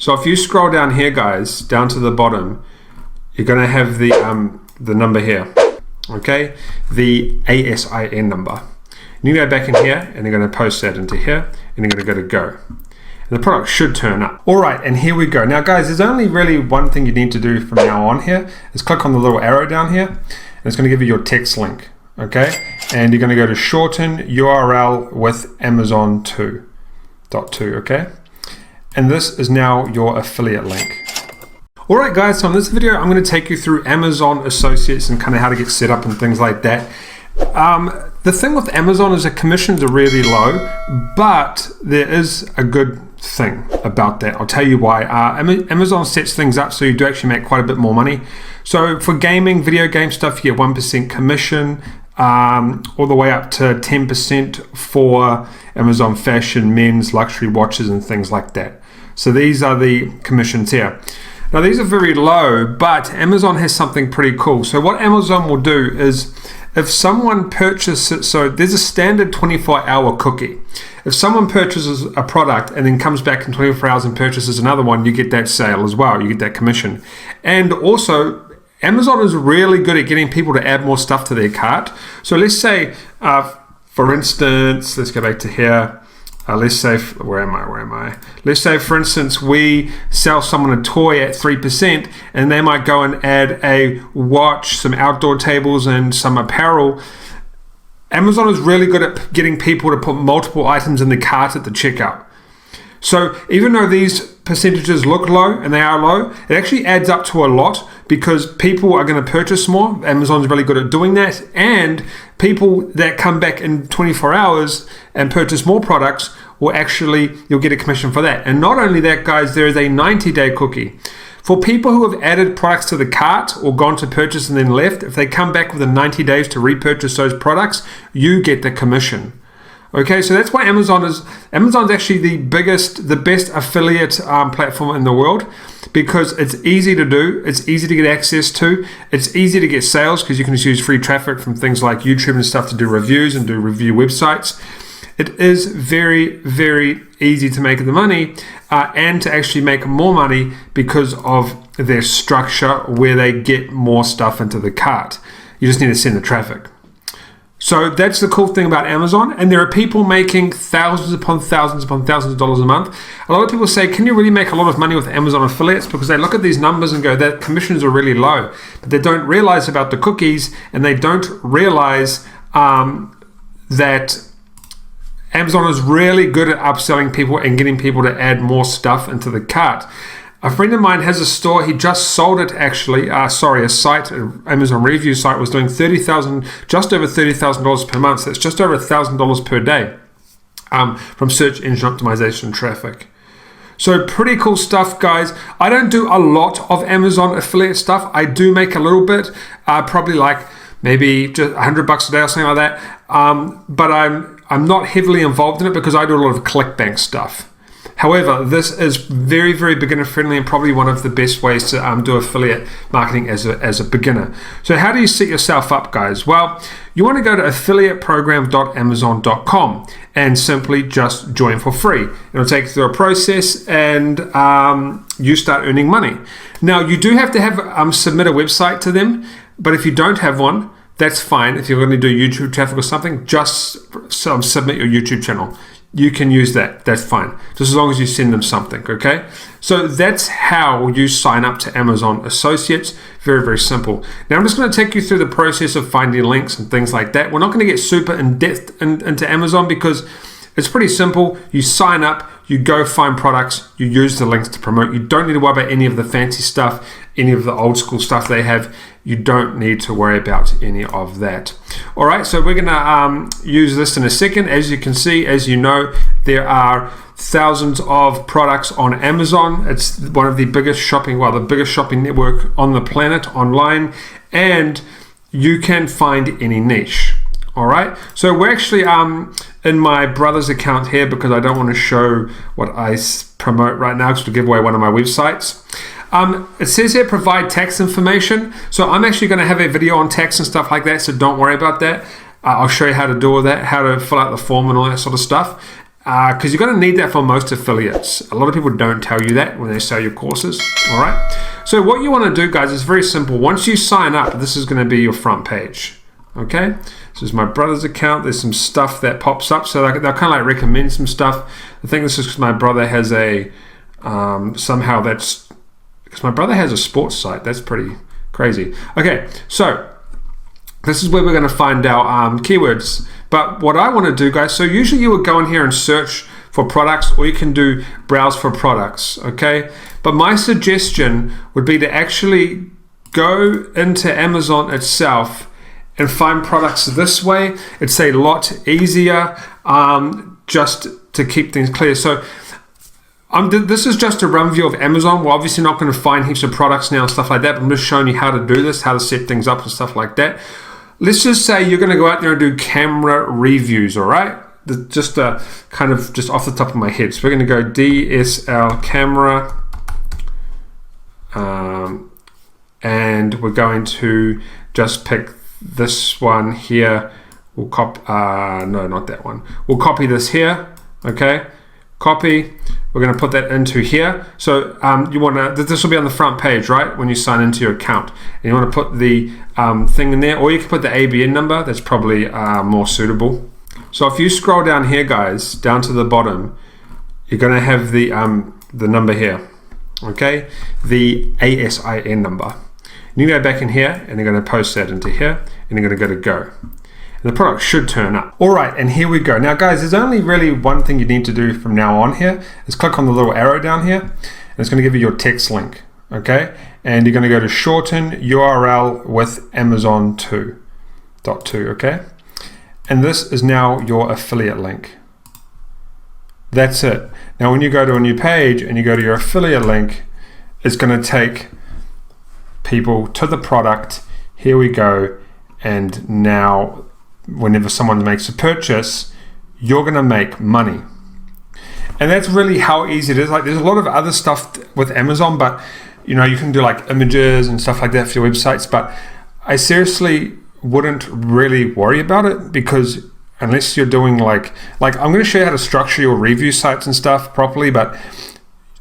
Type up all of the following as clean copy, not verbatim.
So if you scroll down here, guys, down to the bottom, you're going to have the number here, okay? The ASIN number. You go back in here and you're going to post that into here and you're going to go. And the product should turn up. All right, and here we go. Now, guys, there's only really one thing you need to do from now on here is click on the little arrow down here and it's going to give you your text link, okay? And you're going to go to shorten URL with Amazon 2.2, okay? And this is now your affiliate link. All right, guys, so in this video, I'm going to take you through Amazon Associates and kind of how to get set up and things like that. The thing with Amazon is the commissions are really low, but there is a good thing about that. I'll tell you why. Amazon sets things up so you do actually make quite a bit more money. So for gaming, video game stuff, you get 1% commission, all the way up to 10% for Amazon fashion, men's, luxury watches and things like that. So these are the commissions here. Now these are very low, but Amazon has something pretty cool. So what Amazon will do is if someone purchases, so there's a standard 24-hour cookie. If someone purchases a product and then comes back in 24 hours and purchases another one, you get that sale as well, you get that commission. And also, Amazon is really good at getting people to add more stuff to their cart. So let's say, for instance, let's go back to here. Let's say, where am I? Let's say, for instance, we sell someone a toy at 3% and they might go and add a watch, some outdoor tables and some apparel. Amazon is really good at getting people to put multiple items in the cart at the checkout. So even though these percentages look low, and they are low, it actually adds up to a lot because people are going to purchase more. Amazon's really good at doing that. And people that come back in 24 hours and purchase more products will actually, you'll get a commission for that. And not only that, guys, there is a 90-day cookie. For people who have added products to the cart or gone to purchase and then left, if they come back within 90 days to repurchase those products, you get the commission. Okay, so that's why Amazon's actually the best affiliate platform in the world because it's easy to do, it's easy to get access to, it's easy to get sales because you can just use free traffic from things like YouTube and stuff to do reviews and do review websites. It is very, very easy to make the money and to actually make more money because of their structure where they get more stuff into the cart. You just need to send the traffic. So that's the cool thing about Amazon, and there are people making thousands upon thousands upon thousands of dollars a month. A lot of people say, can you really make a lot of money with Amazon affiliates? Because they look at these numbers and go, that commissions are really low. But they don't realize about the cookies, and they don't realize that Amazon is really good at upselling people and getting people to add more stuff into the cart. A friend of mine has a store, he just sold it actually, a site, an Amazon review site was doing just over $30,000 per month, so it's just over $1,000 per day from search engine optimization traffic. So pretty cool stuff, guys. I don't do a lot of Amazon affiliate stuff. I do make a little bit, probably like maybe just $100 a day or something like that, but I'm not heavily involved in it because I do a lot of ClickBank stuff. However, this is very, very beginner friendly and probably one of the best ways to do affiliate marketing as a beginner. So how do you set yourself up, guys? Well, you want to go to affiliateprogram.amazon.com and simply just join for free. It'll take you through a process and you start earning money. Now, you do have to have submit a website to them, but if you don't have one, that's fine. If you're going to do YouTube traffic or something, just submit your YouTube channel. You can use that. That's fine. Just as long as you send them something, okay? So that's how you sign up to Amazon Associates. Very, very simple. Now I'm just going to take you through the process of finding links and things like that. We're not going to get super in depth into Amazon because it's pretty simple. You sign up, you go find products, you use the links to promote. You don't need to worry about any of the fancy stuff, any of the old school stuff they have. You don't need to worry about any of that. All right, so we're going to use this in a second. As you can see, as you know, there are thousands of products on Amazon. It's one of the biggest shopping network on the planet online, and you can find any niche. All right, so we're actually in my brother's account here because I don't want to show what I promote right now because to give away one of my websites. It says here provide tax information, so I'm actually going to have a video on tax and stuff like that, so don't worry about that. I'll show you how to do all that, how to fill out the form and all that sort of stuff. because you're going to need that for most affiliates. A lot of people don't tell you that when they sell your courses. All right. So what you want to do, guys, is very simple. Once you sign up, this is going to be your front page. Okay. This is my brother's account. There's some stuff that pops up. So they'll kind of like recommend some stuff. I think this is because my brother has a, somehow that's, because my brother has a sports site. That's pretty crazy. Okay. So this is where we're going to find our keywords. But what I want to do, guys, so usually you would go in here and search for products, or you can do browse for products, okay? But my suggestion would be to actually go into Amazon itself and find products this way. It's a lot easier just to keep things clear. So this is just a run view of Amazon. We're obviously not going to find heaps of products now and stuff like that, but I'm just showing you how to do this, how to set things up and stuff like that. Let's just say you're going to go out there and do camera reviews, all right? Just kind of just off the top of my head. So we're going to go DSL camera, and we're going to just pick this one here. We'll copy, no, not that one. We'll copy this here, okay? Copy. We're going to put that into here. So you want to, this will be on the front page, right? When you sign into your account. And you want to put the thing in there, or you can put the ABN number. That's probably more suitable. So if you scroll down here, guys, down to the bottom, you're going to have the number here, okay? The ASIN number. And you go back in here, and you're going to post that into here, and you're going to go. And the product should turn up. All right, and here we go. Now, guys, there's only really one thing you need to do from now on here is click on the little arrow down here, and it's going to give you your text link, okay? And you're going to go to shorten URL with Amazon 2.2, okay? And this is now your affiliate link. That's it. Now, when you go to a new page and you go to your affiliate link, it's going to take people to the product. Here we go. And now, whenever someone makes a purchase, you're going to make money. And that's really how easy it is. Like, there's a lot of other stuff with Amazon, but you know, you can do like images and stuff like that for your websites, but I seriously wouldn't really worry about it, because unless you're doing like I'm going to show you how to structure your review sites and stuff properly, but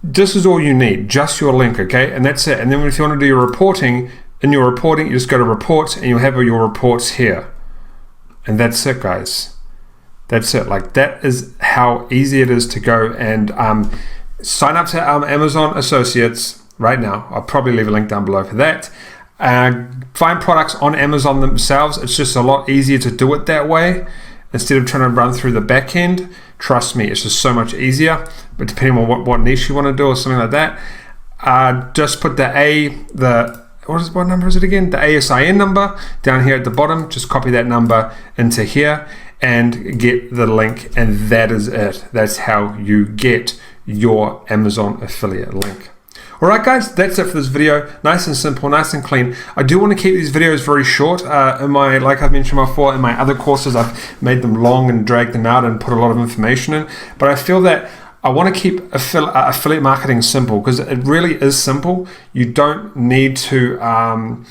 this is all you need, just your link, okay? And that's it. And then if you want to do your reporting, in your reporting, you just go to reports and you'll have your reports here. And that's it, guys. That's it. Like, that is how easy it is to go and sign up to Amazon Associates right now. I'll probably leave a link down below for that. Find products on Amazon themselves. It's just a lot easier to do it that way instead of trying to run through the back end. Trust me, it's just so much easier. But depending on what niche you want to do or something like that, just put what number is it again? The ASIN number down here at the bottom. Just copy that number into here and get the link, and that is it. That's how you get your Amazon affiliate link. Alright, guys, that's it for this video. Nice and simple, nice and clean. I do want to keep these videos very short. Like I've mentioned before, in my other courses, I've made them long and dragged them out and put a lot of information in. But I feel that I want to keep affiliate marketing simple, because it really is simple. You don't need to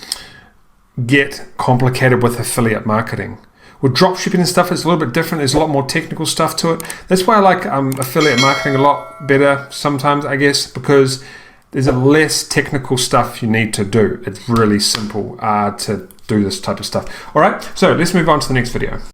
get complicated with affiliate marketing. With dropshipping and stuff, it's a little bit different. There's a lot more technical stuff to it. That's why I like affiliate marketing a lot better sometimes, I guess, because there's a less technical stuff you need to do. It's really simple to do this type of stuff. All right, so let's move on to the next video.